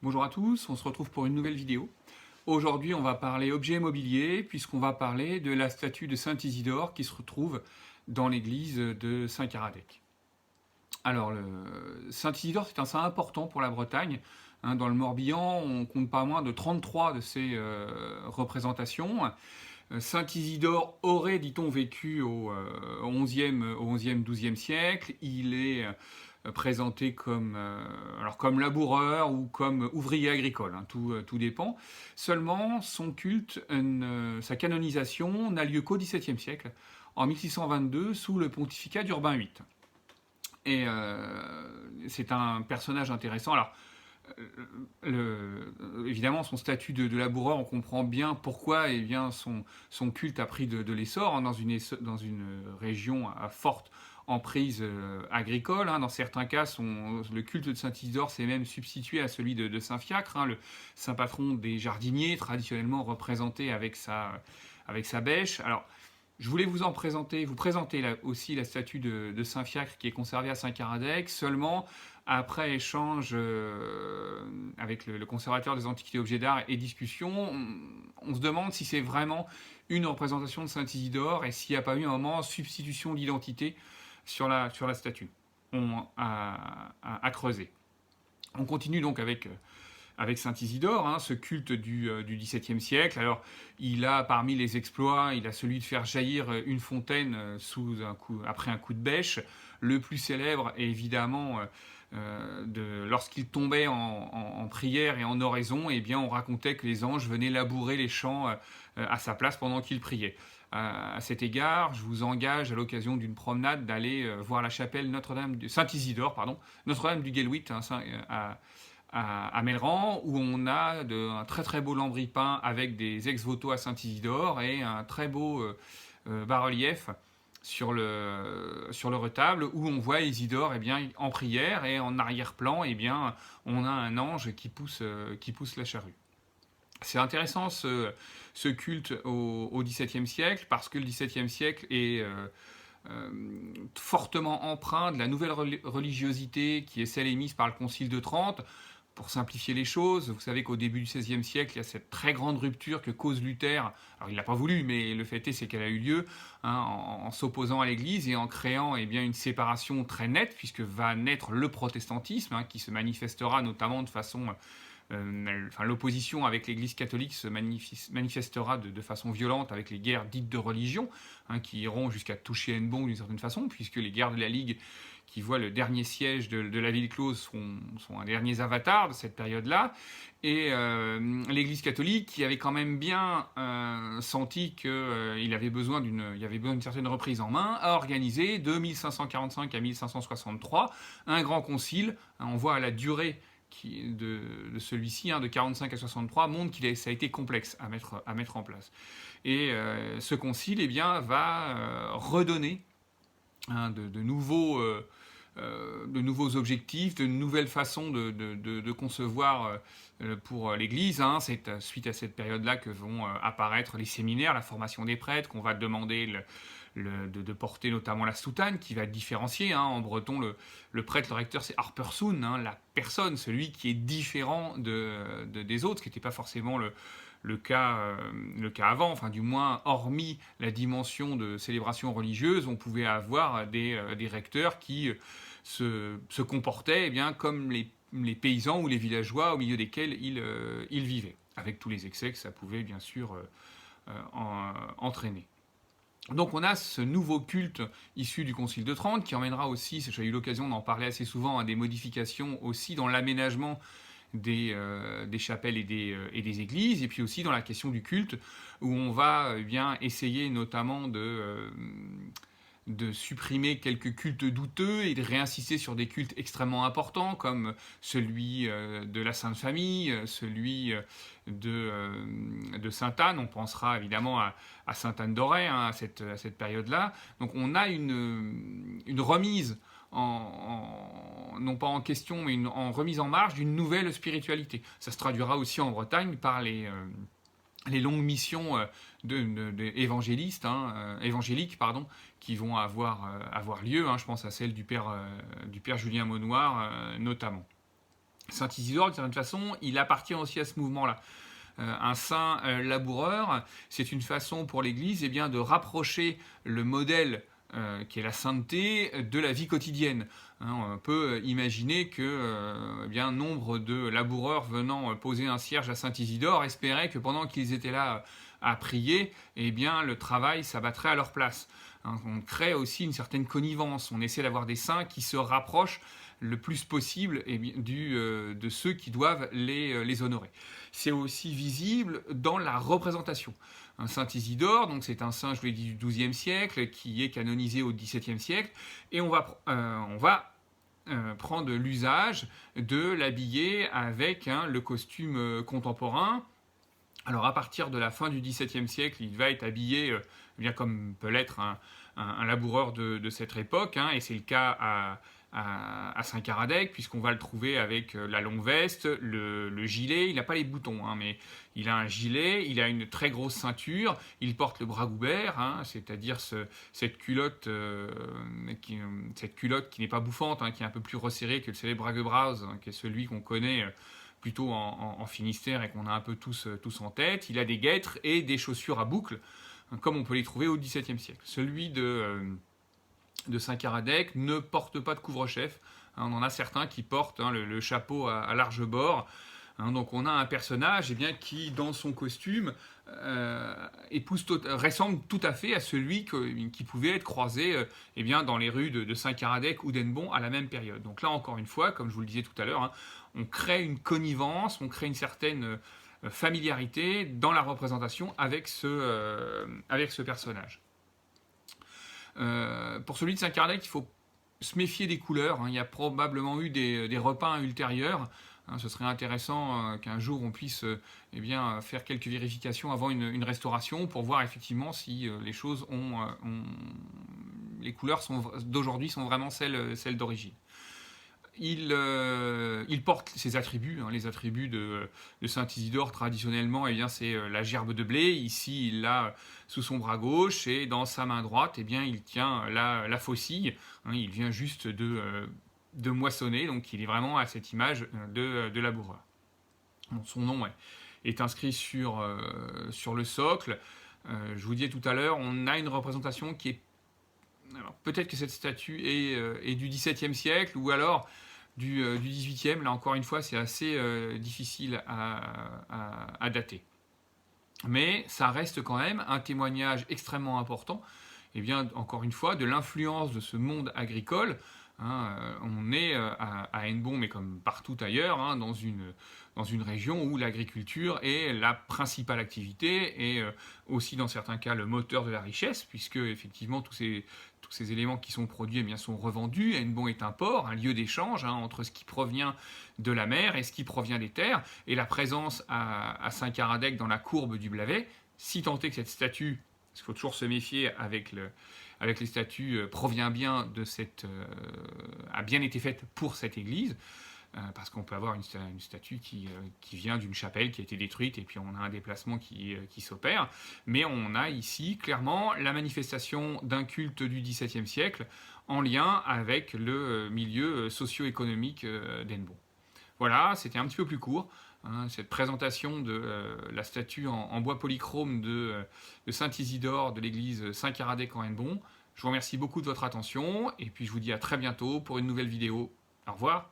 Bonjour à tous, on se retrouve pour une nouvelle vidéo. Aujourd'hui, on va parler objets immobiliers, puisqu'on va parler de la statue de Saint-Isidore qui se retrouve dans l'église de Saint-Caradec. Alors, Saint-Isidore, c'est un saint important pour la Bretagne. Dans le Morbihan, on compte pas moins de 33 de ses représentations. Saint-Isidore aurait, dit-on, vécu au XIe, XIIe siècle. Il est présenté comme laboureur ou comme ouvrier agricole, tout dépend. Seulement, son culte, sa canonisation n'a lieu qu'au XVIIe siècle, en 1622, sous le pontificat d'Urbain VIII. Et c'est un personnage intéressant. Alors, évidemment, son statut de laboureur, on comprend bien pourquoi son culte a pris de l'essor dans une région à forte emprise agricole. Dans certains cas, le culte de Saint-Isidore s'est même substitué à celui de Saint-Fiacre, le saint patron des jardiniers, traditionnellement représenté avec sa bêche. Alors, je voulais vous présenter aussi la statue de Saint-Fiacre qui est conservée à Saint-Caradec. Seulement, après échange avec le conservateur des antiquités objets d'art et discussion, on se demande si c'est vraiment une représentation de Saint-Isidore et s'il n'y a pas eu un moment substitution d'identité sur la statue. On a creusé. On continue donc avec Saint-Isidore, ce culte du XVIIe siècle. Alors, il a parmi les exploits, il a celui de faire jaillir une fontaine après un coup de bêche. Le plus célèbre est évidemment lorsqu'il tombait en prière et en oraison, eh bien, on racontait que les anges venaient labourer les champs à sa place pendant qu'il priait. À cet égard, je vous engage à l'occasion d'une promenade d'aller voir la chapelle Saint-Isidore, Notre-Dame du Guelwit, à Melleran, où on a un très très beau lambris peint avec des ex-voto à Saint-Isidore et un très beau bas-relief sur le retable où on voit Isidore en prière, et en arrière-plan on a un ange qui pousse la charrue. C'est intéressant ce culte au XVIIe siècle, parce que le XVIIe siècle est fortement empreint de la nouvelle religiosité qui est celle émise par le Concile de Trente. Pour simplifier les choses, vous savez qu'au début du XVIe siècle, il y a cette très grande rupture que cause Luther. Alors il l'a pas voulu, mais le fait est c'est qu'elle a eu lieu en s'opposant à l'Église et en créant une séparation très nette, puisque va naître le protestantisme, qui se manifestera notamment de façon l'opposition avec l'Église catholique se manifestera de façon violente avec les guerres dites de religion, qui iront jusqu'à toucher Hennebont d'une certaine façon, puisque les guerres de la Ligue qui voient le dernier siège de la ville close sont un dernier avatar de cette période-là. Et l'Église catholique, qui avait quand même bien senti qu'il y avait besoin d'une certaine reprise en main, a organisé de 1545 à 1563 un grand concile. On voit à la durée de celui-ci, de 45 à 63, montre ça a été complexe à mettre en place. Et ce concile va redonner de nouveaux objectifs, de nouvelles façons de concevoir pour l'Église. C'est suite à cette période-là que vont apparaître les séminaires, la formation des prêtres, qu'on va demander de porter notamment la soutane, qui va être différenciée. En breton, le prêtre, le recteur, c'est Harpersoun, la personne, celui qui est différent des autres, ce qui n'était pas forcément le cas avant, du moins hormis la dimension de célébration religieuse, on pouvait avoir des recteurs qui se comportaient comme les paysans ou les villageois au milieu desquels ils vivaient, avec tous les excès que ça pouvait bien sûr entraîner. Donc on a ce nouveau culte issu du Concile de Trente qui emmènera aussi, j'ai eu l'occasion d'en parler assez souvent, à des modifications aussi dans l'aménagement des chapelles et des églises, et puis aussi dans la question du culte, où on va essayer notamment de supprimer quelques cultes douteux et de réinsister sur des cultes extrêmement importants, comme celui de la Sainte Famille, celui de Sainte-Anne. On pensera évidemment à Sainte-Anne d'Auray à cette période-là. Donc on a une remise non pas en question, mais en remise en marche d'une nouvelle spiritualité. Ça se traduira aussi en Bretagne par les longues missions évangéliques qui vont avoir lieu. Je pense à celle du père Julien Maunoir notamment. Saint Isidore, d'une certaine façon, il appartient aussi à ce mouvement-là. Un saint laboureur, c'est une façon pour l'Église de rapprocher le modèle qui est la sainteté de la vie quotidienne. On peut imaginer que nombre de laboureurs venant poser un cierge à Saint Isidore espéraient que pendant qu'ils étaient là à prier, le travail s'abattrait à leur place. On crée aussi une certaine connivence, on essaie d'avoir des saints qui se rapprochent le plus possible de ceux qui doivent les honorer. C'est aussi visible dans la représentation. Saint Isidore, donc c'est un saint, je l'ai dit, du XIIe siècle, qui est canonisé au XVIIe siècle, et on va prendre l'usage de l'habiller avec le costume contemporain. Alors à partir de la fin du XVIIe siècle, il va être habillé comme peut l'être un laboureur de cette époque, et c'est le cas à Saint-Caradec, puisqu'on va le trouver avec la longue veste, le gilet. Il n'a pas les boutons, mais il a un gilet, il a une très grosse ceinture, il porte le bras ouvert, c'est-à-dire cette culotte qui n'est pas bouffante, qui est un peu plus resserrée que le célèbre Brague-Bras, qui est celui qu'on connaît plutôt en Finistère et qu'on a un peu tous en tête. Il a des guêtres et des chaussures à boucles, comme on peut les trouver au XVIIe siècle. Celui de Saint-Caradec ne porte pas de couvre-chef. On en a certains qui portent le chapeau à large bord. Donc on a un personnage qui, dans son costume, ressemble tout à fait à celui qui pouvait être croisé dans les rues de Saint-Caradec ou d'Hennebont à la même période. Donc là, encore une fois, comme je vous le disais tout à l'heure, on crée une connivence, on crée une certaine familiarité dans la représentation avec ce personnage. Pour celui de Saint-Caradec, il faut se méfier des couleurs. Il y a probablement eu des repeints ultérieurs. Ce serait intéressant qu'un jour on puisse faire quelques vérifications avant une restauration pour voir effectivement si les choses les couleurs d'aujourd'hui sont vraiment celles d'origine. Il porte ses attributs, les attributs de Saint Isidore traditionnellement, c'est la gerbe de blé. Ici, il l'a sous son bras gauche et dans sa main droite, il tient la faucille. Il vient juste de moissonner, donc il est vraiment à cette image de laboureur. Bon, son nom est inscrit sur le socle. Je vous disais tout à l'heure, on a une représentation qui est... Alors, peut-être que cette statue est du XVIIe siècle ou alors du XVIIIe. Là, encore une fois, c'est assez difficile à dater. Mais ça reste quand même un témoignage extrêmement important, encore une fois, de l'influence de ce monde agricole. On est à Hennebont, mais comme partout ailleurs, dans une région où l'agriculture est la principale activité et aussi dans certains cas le moteur de la richesse, puisque effectivement tous ces éléments qui sont produits sont revendus. Hennebont est un port, un lieu d'échange entre ce qui provient de la mer et ce qui provient des terres, et la présence à Saint-Caradec dans la courbe du Blavet, si tant est que cette statue, parce qu'il faut toujours se méfier avec les statues, provient bien de a bien été faite pour cette église, parce qu'on peut avoir une statue qui vient d'une chapelle qui a été détruite et puis on a un déplacement qui s'opère. Mais on a ici clairement la manifestation d'un culte du XVIIe siècle en lien avec le milieu socio-économique d'Hennebont. Voilà, c'était un petit peu plus court. Cette présentation de la statue en bois polychrome de Saint Isidore de l'église Saint-Caradec en Hennebont. Je vous remercie beaucoup de votre attention et puis je vous dis à très bientôt pour une nouvelle vidéo. Au revoir.